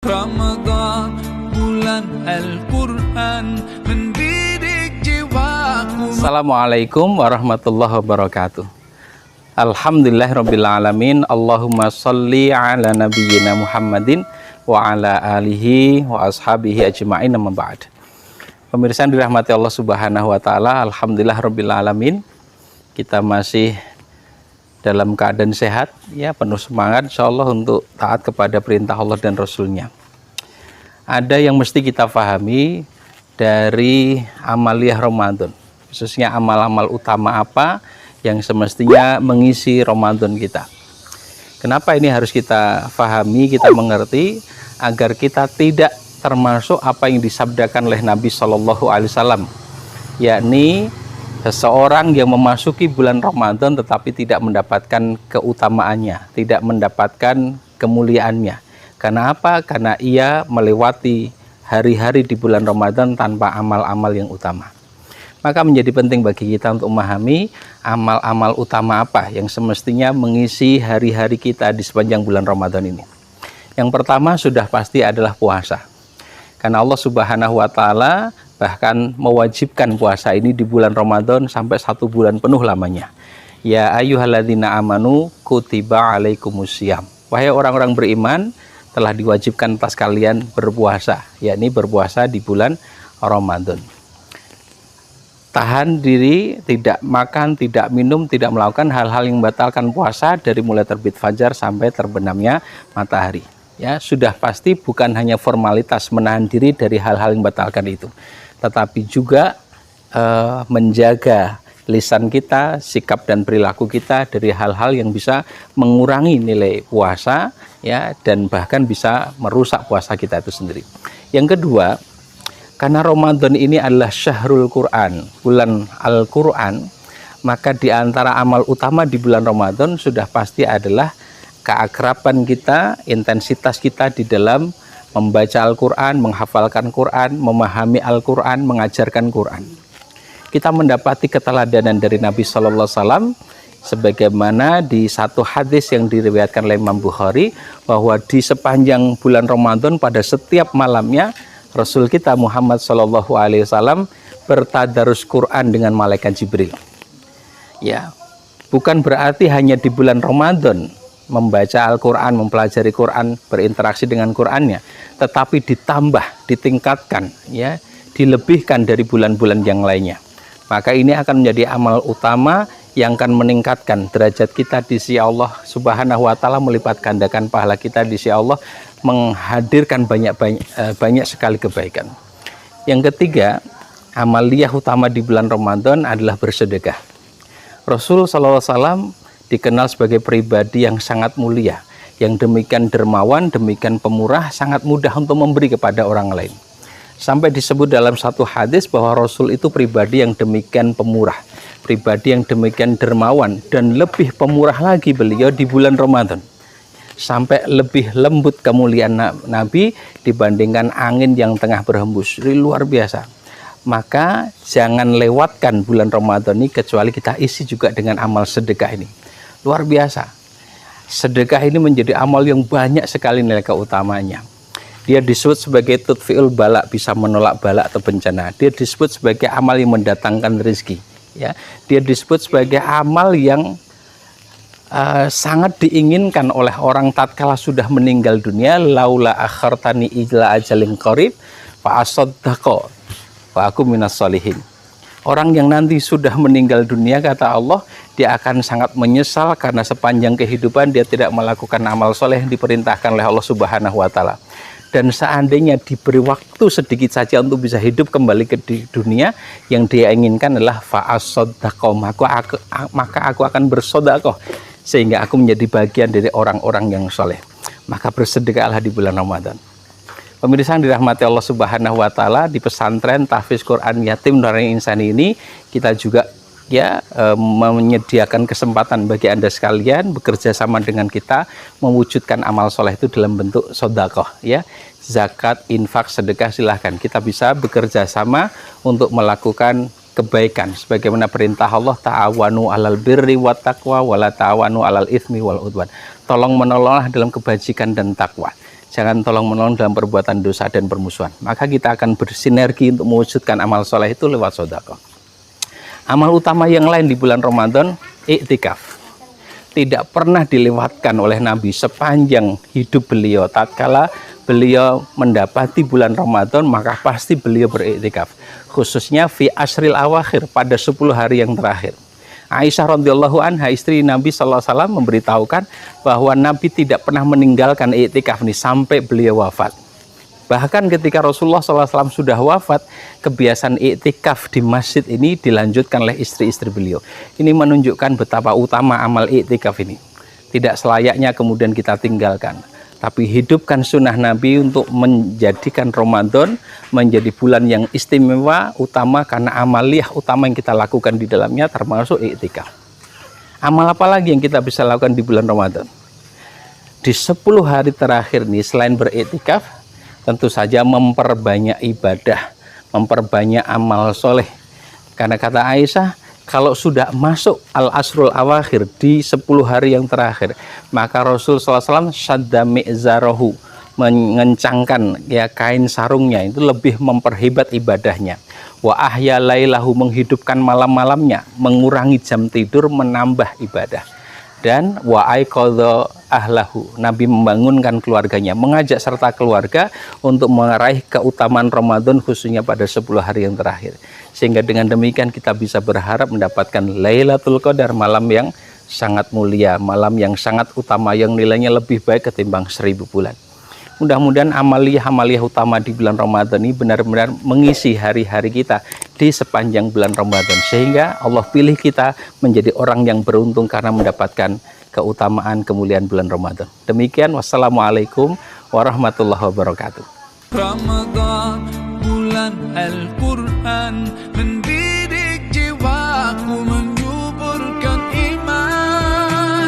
Ramadan, bulan Al-Quran, mendidik jiwaku. Assalamualaikum warahmatullahi wabarakatuh. Alhamdulillahirrabbilalamin. Allahumma salli ala nabiyyina Muhammadin wa ala alihi wa ashabihi ajma'in, amma ba'd. Pemirsa yang dirahmati Allah subhanahu wa ta'ala, alhamdulillahirrabbilalamin. Kita masih dalam keadaan sehat, ya, penuh semangat insyaallah untuk taat kepada perintah Allah dan Rasulnya. Ada yang mesti kita pahami dari amaliyah Ramadan, khususnya amal-amal utama apa yang semestinya mengisi Ramadan kita. Kenapa ini harus kita pahami, kita mengerti, agar kita tidak termasuk apa yang disabdakan oleh Nabi Shallallahu Alaihi Wasallam, yakni seseorang yang memasuki bulan Ramadan tetapi tidak mendapatkan keutamaannya, tidak mendapatkan kemuliaannya. Karena apa? Karena ia melewati hari-hari di bulan Ramadan tanpa amal-amal yang utama. Maka menjadi penting bagi kita untuk memahami amal-amal utama apa yang semestinya mengisi hari-hari kita di sepanjang bulan Ramadan ini. Yang pertama sudah pasti adalah puasa. Karena Allah Subhanahu wa Ta'ala bahkan mewajibkan puasa ini di bulan Ramadan sampai 1 bulan penuh lamanya. Ya ayyuhalladzina amanu kutiba alaikumusiyam. Wahai orang-orang beriman, telah diwajibkan atas kalian berpuasa, yakni berpuasa di bulan Ramadan. Tahan diri, tidak makan, tidak minum, tidak melakukan hal-hal yang membatalkan puasa dari mulai terbit fajar sampai terbenamnya matahari. Ya, sudah pasti bukan hanya formalitas menahan diri dari hal-hal yang membatalkan itu, tetapi juga menjaga lisan kita, sikap dan perilaku kita dari hal-hal yang bisa mengurangi nilai puasa, ya, dan bahkan bisa merusak puasa kita itu sendiri. Yang kedua, karena Ramadan ini adalah syahrul Quran, bulan Al-Quran, maka di antara amal utama di bulan Ramadan sudah pasti adalah keakraban kita, intensitas kita di dalam membaca Al-Quran, menghafalkan Quran, memahami Al-Quran, mengajarkan Quran. Kita mendapati keteladanan dari Nabi Sallallahu Alaihi Wasallam sebagaimana di satu hadis yang diriwayatkan oleh Imam Bukhari, bahwa di sepanjang bulan Ramadan pada setiap malamnya Rasul kita Muhammad Sallallahu Alaihi Wasallam bertadarus Quran dengan malaikat Jibril. Ya, bukan berarti hanya di bulan Ramadan membaca Al-Quran, mempelajari Quran, berinteraksi dengan Qurannya, tetapi ditambah, ditingkatkan, ya, dilebihkan dari bulan-bulan yang lainnya. Maka ini akan menjadi amal utama yang akan meningkatkan derajat kita di sisi Allah Subhanahu wa Ta'ala, melipat gandakan pahala kita di sisi Allah, menghadirkan banyak sekali kebaikan. Yang ketiga, amaliyah utama di bulan Ramadan adalah bersedekah. Rasul sallallahu alaihi wasallam dikenal sebagai pribadi yang sangat mulia, yang demikian dermawan, demikian pemurah, sangat mudah untuk memberi kepada orang lain. Sampai disebut dalam satu hadis bahwa Rasul itu pribadi yang demikian pemurah, pribadi yang demikian dermawan, dan lebih pemurah lagi beliau di bulan Ramadan. Sampai lebih lembut kemuliaan Nabi dibandingkan angin yang tengah berhembus. Ini luar biasa. Maka jangan lewatkan bulan Ramadan ini kecuali kita isi juga dengan amal sedekah ini. Luar biasa. Sedekah ini menjadi amal yang banyak sekali nilai keutamanya. Dia disebut sebagai tudfi'ul balak, bisa menolak balak atau bencana. Dia disebut sebagai amal yang mendatangkan rezeki. Ya, dia disebut sebagai amal yang sangat diinginkan oleh orang tatkala sudah meninggal dunia. Laula akhartani ila ajalin qarib fa asaddaqa wa aku minas sholihin. Orang yang nanti sudah meninggal dunia, kata Allah, dia akan sangat menyesal karena sepanjang kehidupan dia tidak melakukan amal soleh yang diperintahkan oleh Allah Subhanahu wa Ta'ala. Dan seandainya diberi waktu sedikit saja untuk bisa hidup kembali ke dunia, yang dia inginkan adalah fa'as-sodakoh, maka aku akan bersodakoh sehingga aku menjadi bagian dari orang-orang yang soleh. Maka bersedekahlah di bulan Ramadan. Pemirsa yang dirahmati Allah Subhanahu wa Ta'ala, di pesantren Tahfiz Quran Yatim Nurani Insani ini kita juga menyediakan kesempatan bagi Anda sekalian bekerja sama dengan kita mewujudkan amal soleh itu dalam bentuk sodakoh, ya, zakat, infak, sedekah. Silahkan kita bisa bekerja sama untuk melakukan kebaikan sebagaimana perintah Allah, ta'awanu alal birri wat taqwa wala ta'awanu alal itsmi wal udwan. Tolong menolonglah dalam kebajikan dan takwa. jangan tolong-menolong dalam perbuatan dosa dan permusuhan. Maka kita akan bersinergi untuk mewujudkan amal soleh itu lewat sedekah. Amal utama yang lain di bulan Ramadan, iktikaf. Tidak pernah dilewatkan oleh Nabi sepanjang hidup beliau. Tatkala beliau mendapati bulan Ramadan, maka pasti beliau beriktikaf. Khususnya fi asril awakhir, pada 10 hari yang terakhir. Aisyah radhiyallahu anha, istri Nabi sallallahu alaihi wasallam, memberitahukan bahwa Nabi tidak pernah meninggalkan iktikaf ini sampai beliau wafat. Bahkan ketika Rasulullah SAW sudah wafat, kebiasaan iktikaf di masjid ini dilanjutkan oleh istri-istri beliau. Ini menunjukkan betapa utama amal iktikaf ini. Tidak selayaknya kemudian kita tinggalkan, tapi hidupkan sunnah Nabi untuk menjadikan Ramadan menjadi bulan yang istimewa, utama, karena amaliyah utama yang kita lakukan di dalamnya termasuk iktikaf. Amal apa lagi yang kita bisa lakukan di bulan Ramadan? Di 10 hari terakhir nih, selain beriktikaf, tentu saja memperbanyak ibadah, memperbanyak amal soleh. Karena kata Aisyah, kalau sudah masuk al-asrul awakhir di 10 hari yang terakhir, maka Rasul SAW syadda mi'zarahu, mengencangkan ya kain sarungnya, itu lebih memperhebat ibadahnya. Wa ahya lailahu, menghidupkan malam-malamnya, mengurangi jam tidur, menambah ibadah. Dan wa aiqadha ahlahu, Nabi membangunkan keluarganya, mengajak serta keluarga untuk meraih keutamaan Ramadan khususnya pada 10 hari yang terakhir. Sehingga dengan demikian kita bisa berharap mendapatkan Lailatul Qadar, malam yang sangat mulia, malam yang sangat utama, yang nilainya lebih baik ketimbang 1000 bulan. Mudah-mudahan amaliyah utama di bulan Ramadan ini benar-benar mengisi hari-hari kita di sepanjang bulan Ramadan, sehingga Allah pilih kita menjadi orang yang beruntung karena mendapatkan keutamaan kemuliaan bulan Ramadan. Demikian, wassalamualaikum warahmatullahi wabarakatuh. Ramadan, bulan Al-Quran.